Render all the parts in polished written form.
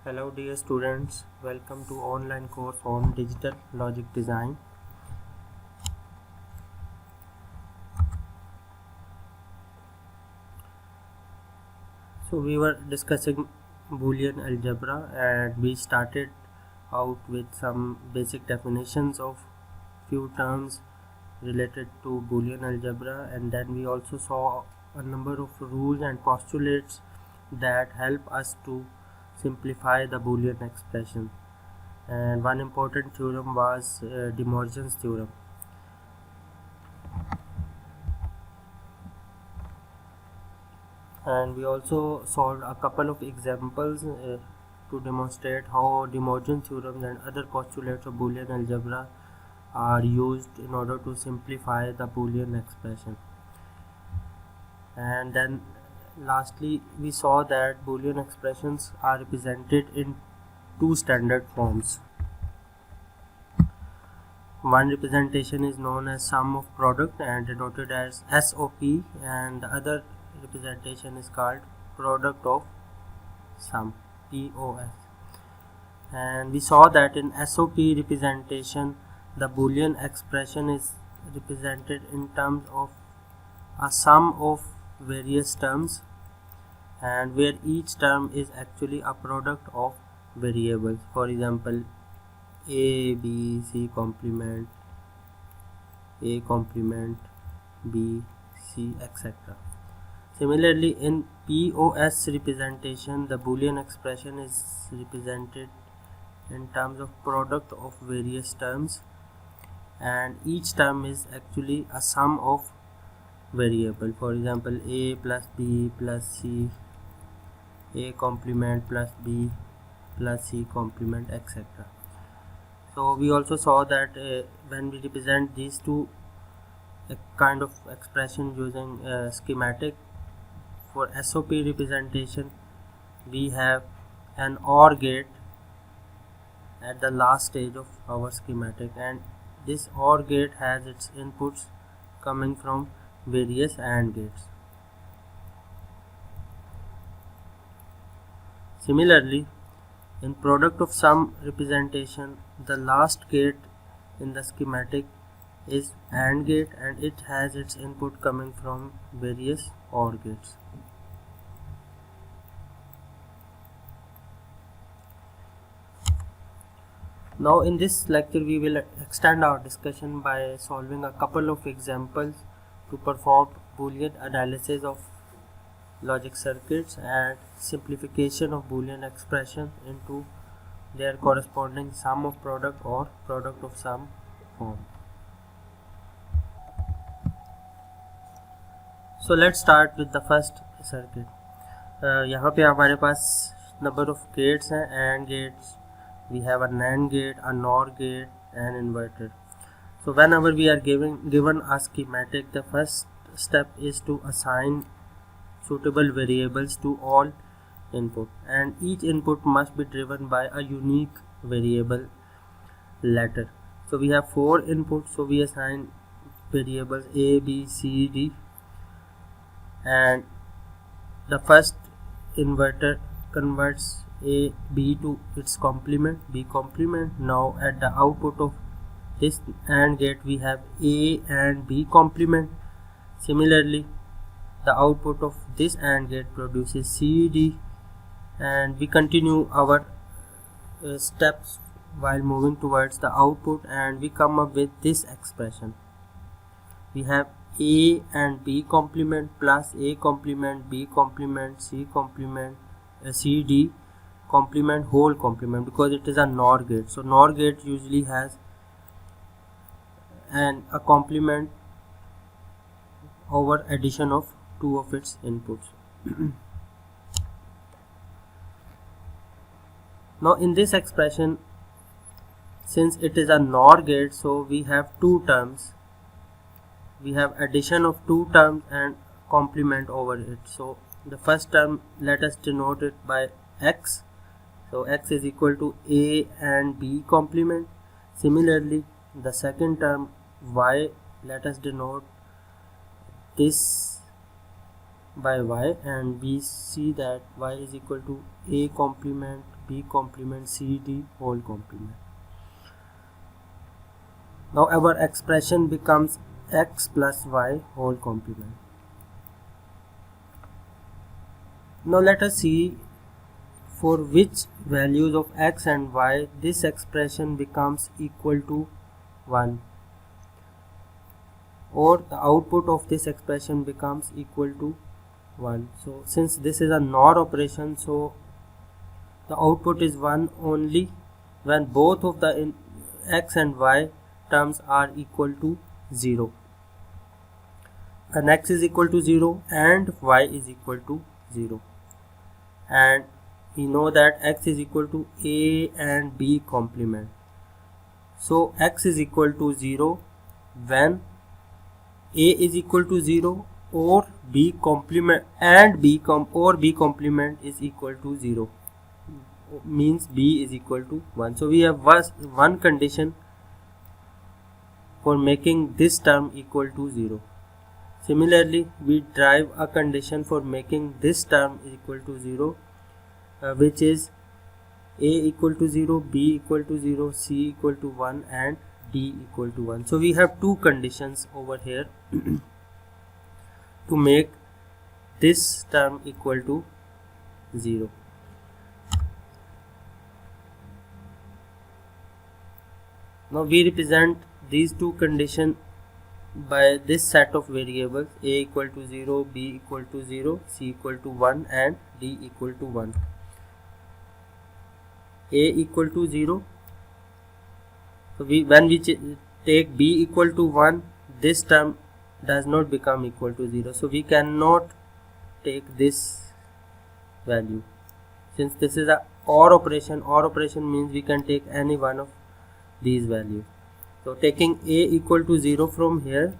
Hello dear students, welcome to online course on digital logic design. So we were discussing Boolean algebra and we started out with some basic definitions of few terms related to Boolean algebra, and then we also saw a number of rules and postulates that help us to simplify the Boolean expression. And one important theorem was De Morgan's theorem. And we also solved a couple of examples to demonstrate how De Morgan theorems and other postulates of Boolean algebra are used in order to simplify the Boolean expression. And then lastly we saw that Boolean expressions are represented in two standard forms. One representation is known as sum of product and denoted as SOP, and the other representation is called product of sum, POS. And we saw that in SOP representation the Boolean expression is represented in terms of a sum of various terms, and where each term is actually a product of variables. For example, A, B, C complement, A complement, B, C, etc. Similarly, in POS representation, the Boolean expression is represented in terms of product of various terms, and each term is actually a sum of variable. For example, A plus B plus C, A complement plus B plus C complement, etc. So we also saw that when we represent these two kind of expression using schematic, for SOP representation we have an OR gate at the last stage of our schematic, and this OR gate has its inputs coming from various AND gates. Similarly, in product of sum representation, the last gate in the schematic is AND gate, and it has its input coming from various OR gates. Now in this lecture we will extend our discussion by solving a couple of examples to perform Boolean analysis of logic circuits and simplification of Boolean expression into their corresponding sum of product or product of sum form. So let's start with the first circuit. यहाँ पे हमारे पास number of gates हैं, AND gates, we have a NAND gate, a NOR gate, and inverter. So whenever we are given a schematic, the first step is to assign suitable variables to all input, and each input must be driven by a unique variable ladder. So we have 4 inputs, so we assign variables A, B, C, D, and the first inverter converts A, B to its complement, B complement. Now at the output of this AND gate we have A and B complement. Similarly, the output of this AND gate produces C, D, and we continue our steps while moving towards the output, and we come up with this expression. We have A and B complement plus A complement, B complement, C complement, C, D complement, whole complement, because it is a NOR gate. So NOR gate usually has a complement over addition of 2 of its inputs. Now in this expression, since it is a NOR gate, so we have 2 terms. We have addition of 2 terms and complement over it. So the first term, let us denote it by X. So X is equal to A and B complement. Similarly, the second term Y, let us denote this by Y, and we see that Y is equal to A complement, B complement C D whole complement. Now our expression becomes x plus y whole complement. Now let us see for which values of x and y this expression becomes equal to 1, or the output of this expression becomes equal to 1. So since this is a NOR operation, so the output is 1 only when both of the x and y terms are equal to 0. When x is equal to 0 and y is equal to 0. And we know that x is equal to A and B complement. So x is equal to 0 when A is equal to 0 or B complement and B complement is equal to 0, means B is equal to 1. So we have one condition for making this term equal to 0. Similarly, we derive a condition for making this term equal to 0, which is A equal to 0, B equal to 0, C equal to 1 and D equal to 1. So we have two conditions over here to make this term equal to 0. Now we represent these two conditions by this set of variables: A equal to 0, B equal to 0, C equal to 1 and D equal to 1. A equal to 0, so when we take B equal to 1, this term does not become equal to 0, so we cannot take this value. Since this is a OR operation means we can take any one of these values. So taking A equal to 0 from here,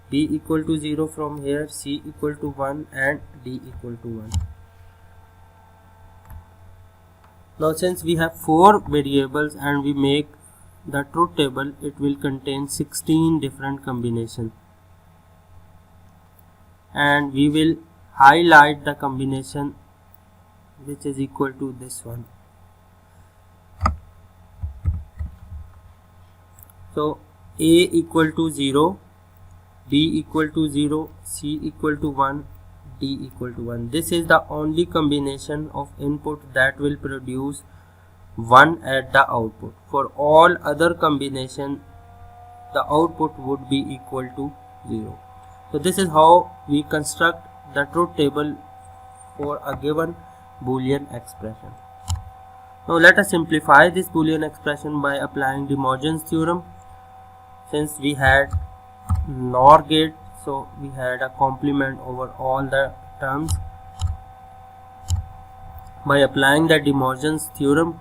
B equal to 0 from here, C equal to 1 and D equal to 1. Now since we have 4 variables and we make the truth table, it will contain 16 different combinations, and we will highlight the combination which is equal to this one. So A equal to 0, B equal to 0, C equal to 1, D equal to 1. This is the only combination of input that will produce 1 at the output. For all other combinations, the output would be equal to 0. So this is how we construct the truth table for a given Boolean expression. Now let us simplify this Boolean expression by applying De Morgan's theorem. Since we had NOR gate, so we had a complement over all the terms. By applying the De Morgan's theorem,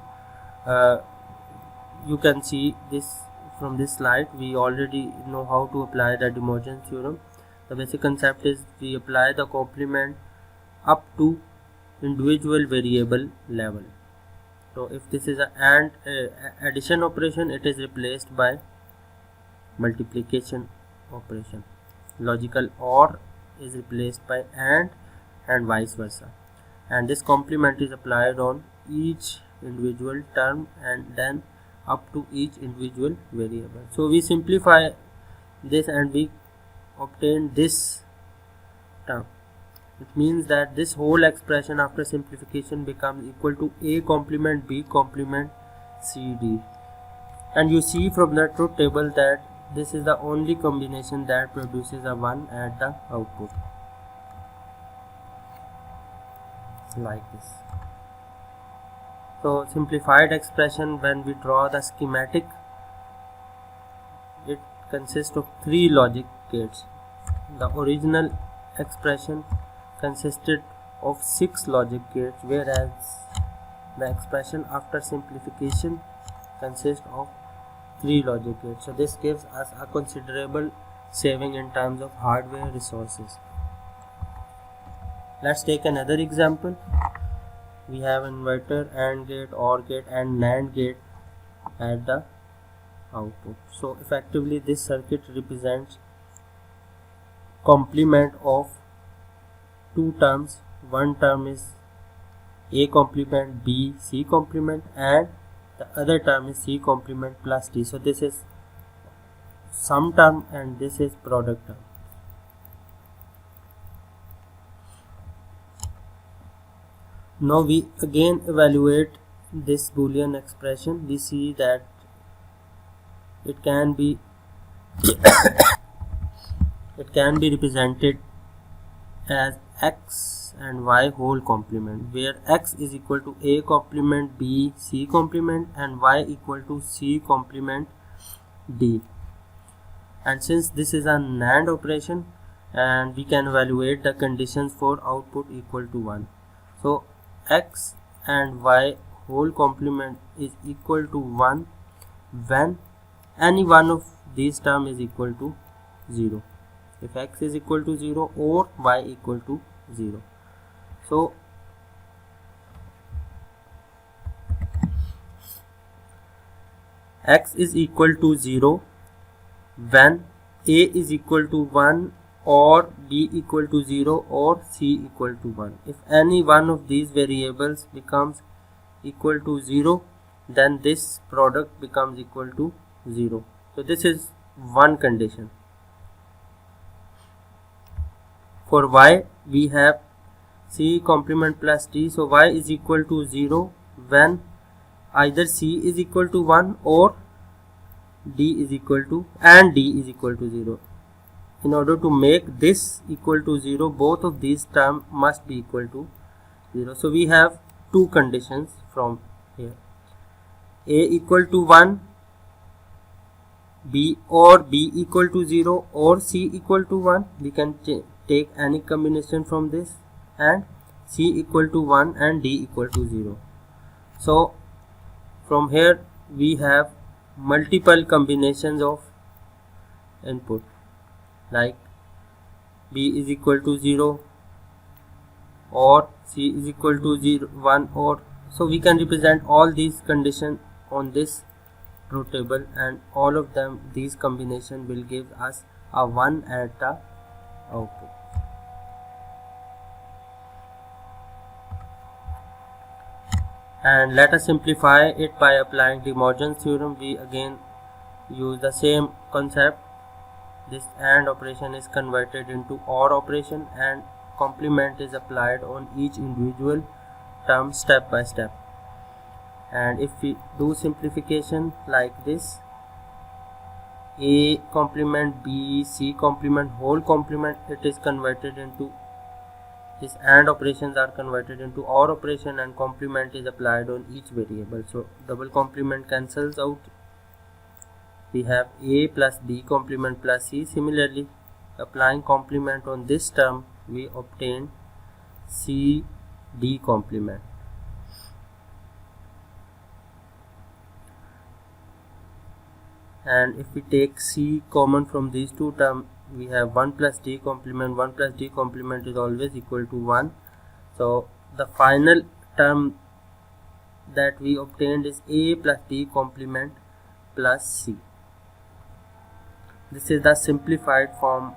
you can see this from this slide. We already know how to apply the De Morgan's theorem. The basic concept is we apply the complement up to individual variable level. So if this is an addition operation, it is replaced by multiplication operation. Logical OR is replaced by and vice versa. And this complement is applied on each individual term and then up to each individual variable. So we simplify this and we obtain this term. It means that this whole expression after simplification becomes equal to A complement B complement C D. And you see from the truth table that this is the only combination that produces a 1 at the output, like this. So simplified expression, when we draw the schematic, it consists of 3 logic gates. The original expression consisted of 6 logic gates, whereas the expression after simplification consists of 3 logic gates. So this gives us a considerable saving in terms of hardware resources. Let's take another example. We have inverter, AND gate, OR gate and NAND gate at the output. So effectively this circuit represents complement of 2 terms. One term is A complement, B C complement, and the other term is C complement plus D. So this is sum term and this is product term. Now we again evaluate this Boolean expression. We see that it can be represented as x and y whole complement, where x is equal to a complement b c complement and y equal to c complement d. And since this is a NAND operation, and we can evaluate the conditions for output equal to 1. So x and y whole complement is equal to 1 when any one of these terms is equal to 0. If x is equal to 0 or y equal to 0. So x is equal to 0 when a is equal to 1 or b equal to 0 or c equal to 1. If any one of these variables becomes equal to 0, then this product becomes equal to 0. So this is one condition. For y, we have c complement plus d. So y is equal to 0 when either c is equal to 1 or d is equal to 0. In order to make this equal to 0, both of these terms must be equal to 0. So we have two conditions from here: a equal to 1, b equal to 0 or c equal to 1. We can take any combination from this, and c equal to 1 and d equal to 0. So from here we have multiple combinations of input, like b is equal to 0 or c is equal to 0 1, or so we can represent all these conditions on this truth table, and all of them, these combination will give us a 1 at the output. And let us simplify it by applying De Morgan's theorem. We again use the same concept. This AND operation is converted into OR operation, and complement is applied on each individual term step by step. And if we do simplification like this, a complement b c complement whole complement, it is converted into this AND operations are converted into OR operation, and complement is applied on each variable. So double complement cancels out. We have a plus b complement plus c. Similarly, applying complement on this term, we obtain c d complement. And if we take c common from these two terms, we have 1 plus d complement. 1 plus d complement is always equal to 1. So the final term that we obtained is a plus d complement plus c. This is the simplified form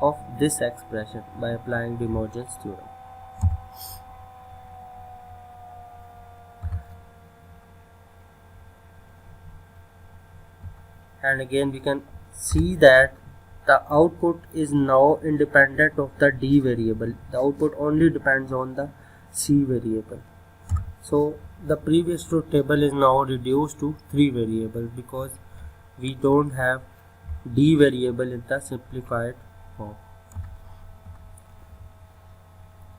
of this expression by applying De Morgan's theorem. And again we can see that the output is now independent of the d variable. The output only depends on the c variable. So the previous truth table is now reduced to 3 variables because we don't have d variable in the simplified form.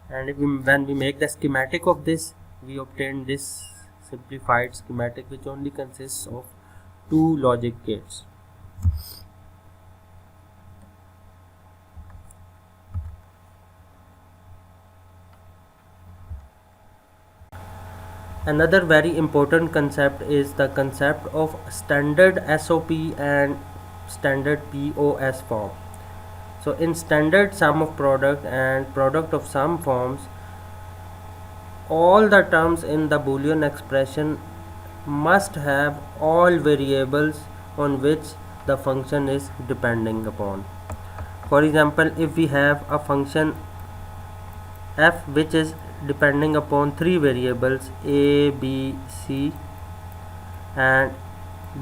And when we make the schematic of this, we obtain this simplified schematic, which only consists of 2 logic gates. Another very important concept is the concept of standard SOP and standard POS form. So in standard sum of product and product of sum forms, all the terms in the Boolean expression must have all variables on which the function is depending upon. For example, if we have a function f which is depending upon three variables a, b, c, and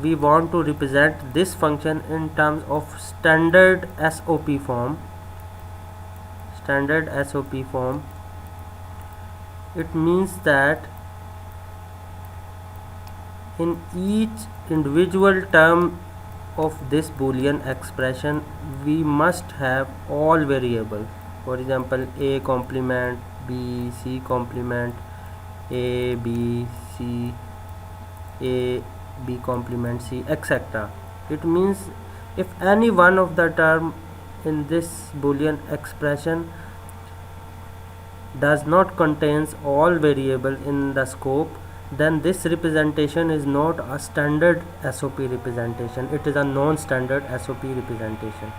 we want to represent this function in terms of standard SOP form. Standard SOP form, it means that in each individual term of this Boolean expression we must have all variables. For example, a complement, b, c complement, a, b, c, a, b complement, c, etc. It means if any one of the term in this Boolean expression does not contains all variable in the scope, then this representation is not a standard SOP representation, it is a non-standard SOP representation.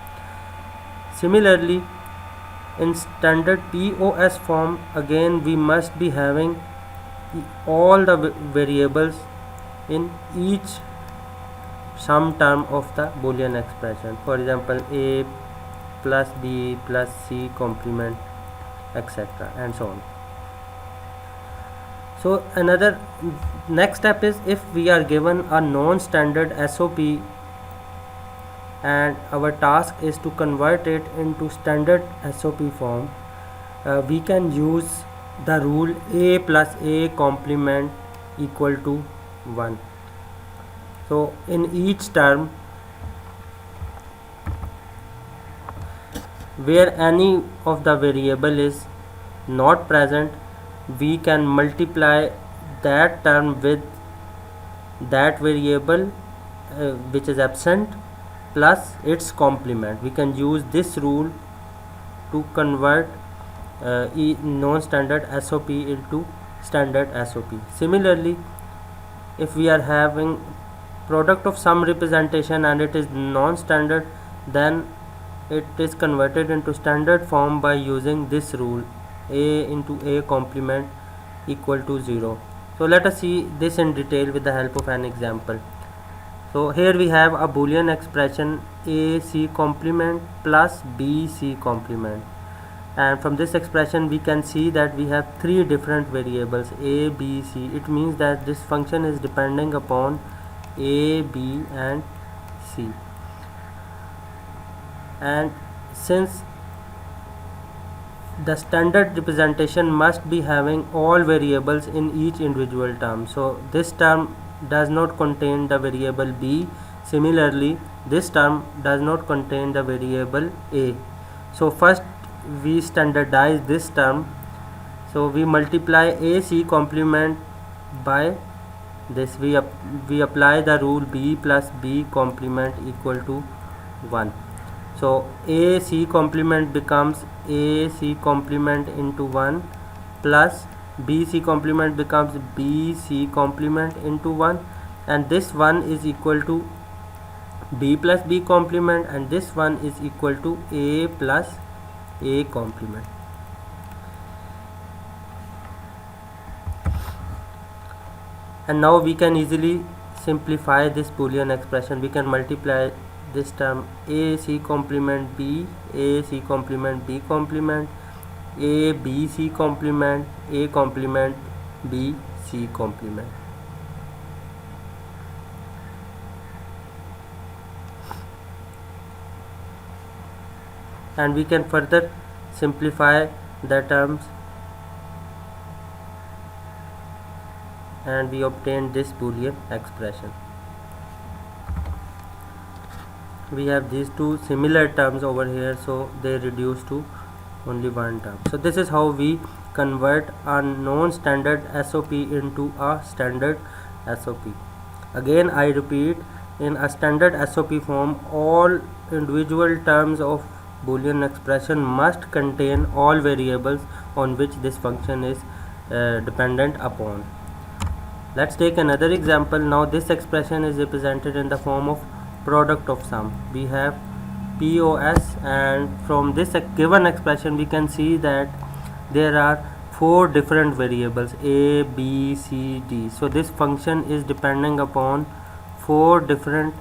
Similarly, in standard POS form, again we must be having all the variables in each sum term of the Boolean expression. For example, a plus b plus c complement, etc., and so on. So another next step is, if we are given a non-standard SOP and our task is to convert it into standard SOP form, we can use the rule a plus a complement equal to 1. So in each term where any of the variable is not present, we can multiply that term with that variable which is absent plus its complement. We can use this rule to convert non-standard SOP into standard SOP. Similarly, if we are having product of sum representation and it is non-standard, then it is converted into standard form by using this rule, a into a complement equal to 0. So let us see this in detail with the help of an example. So here we have a Boolean expression a c complement plus b c complement, and from this expression we can see that we have three different variables a, b, c. It means that this function is depending upon a, b and c, and since the standard representation must be having all variables in each individual term, so this term does not contain the variable b. Similarly, this term does not contain the variable a. So first we standardize this term, so we multiply a c complement by this. We apply the rule b plus b complement equal to 1. So a c complement becomes a c complement into 1 plus b c complement becomes b c complement into 1, and this one is equal to b plus b complement, and this one is equal to a plus a complement. And now we can easily simplify this Boolean expression. We can multiply this term a c complement b, a c complement b complement, a b c complement, a complement b c complement. And we can further simplify the terms, and we obtain this Boolean expression. We have these two similar terms over here, so they reduce to only one term. So this is how we convert a non-standard SOP into a standard SOP. Again I repeat, in a standard SOP form, all individual terms of Boolean expression must contain all variables on which this function is dependent upon. Let's take another example. Now this expression is represented in the form of product of sum. We have POS, and from this given expression we can see that there are four different variables a, b, c, d. So this function is depending upon four different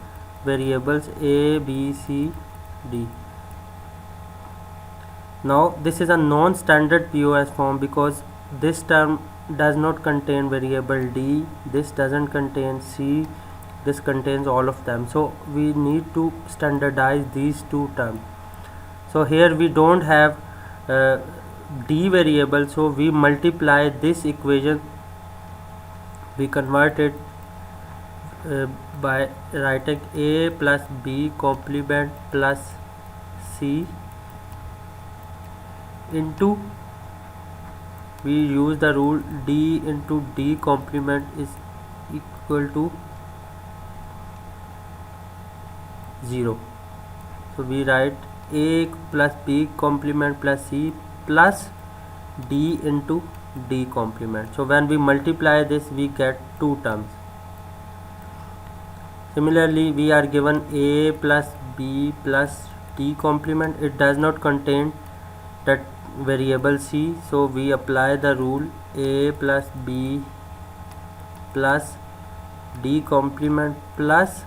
variables a, b, c, d. Now this is a non-standard POS form because this term does not contain variable d, this doesn't contain c, this contains all of them. So we need to standardize these two terms. So here we don't have d variable, so we multiply this equation, we convert it by writing a plus b complement plus c into, we use the rule d into d complement is equal to 0. So we write a plus b complement plus c plus d into d complement. So when we multiply this, we get two terms. Similarly, we are given a plus b plus d complement. It does not contain that variable c, so we apply the rule a plus b plus d complement plus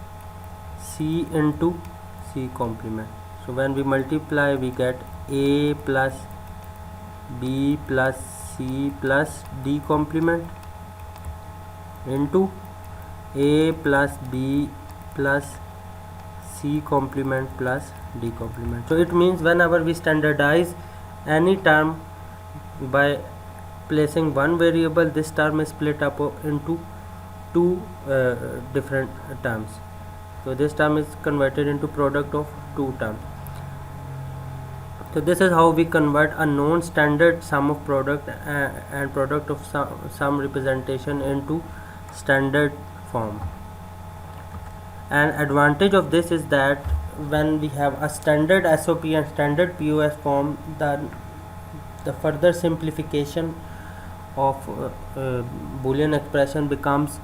c into c complement. So when we multiply, we get a plus b plus c plus d complement into a plus b plus c complement plus d complement. So it means whenever we standardize any term by placing one variable, this term is split up into two different terms. So this term is converted into product of two terms. So this is how we convert a non-standard sum of product and product of some representation into standard form. An advantage of this is that when we have a standard SOP and standard POS form, then the further simplification of Boolean expression becomes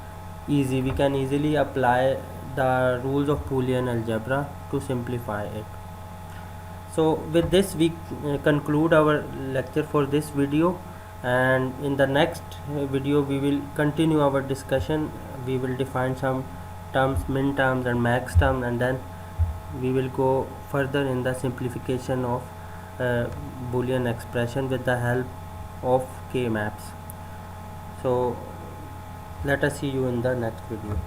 easy. We can easily apply the rules of Boolean algebra to simplify it. So with this we conclude our lecture for this video, and in the next video we will continue our discussion. We will define some terms, min terms and max terms, and then we will go further in the simplification of Boolean expression with the help of K maps. So let us see you in the next video.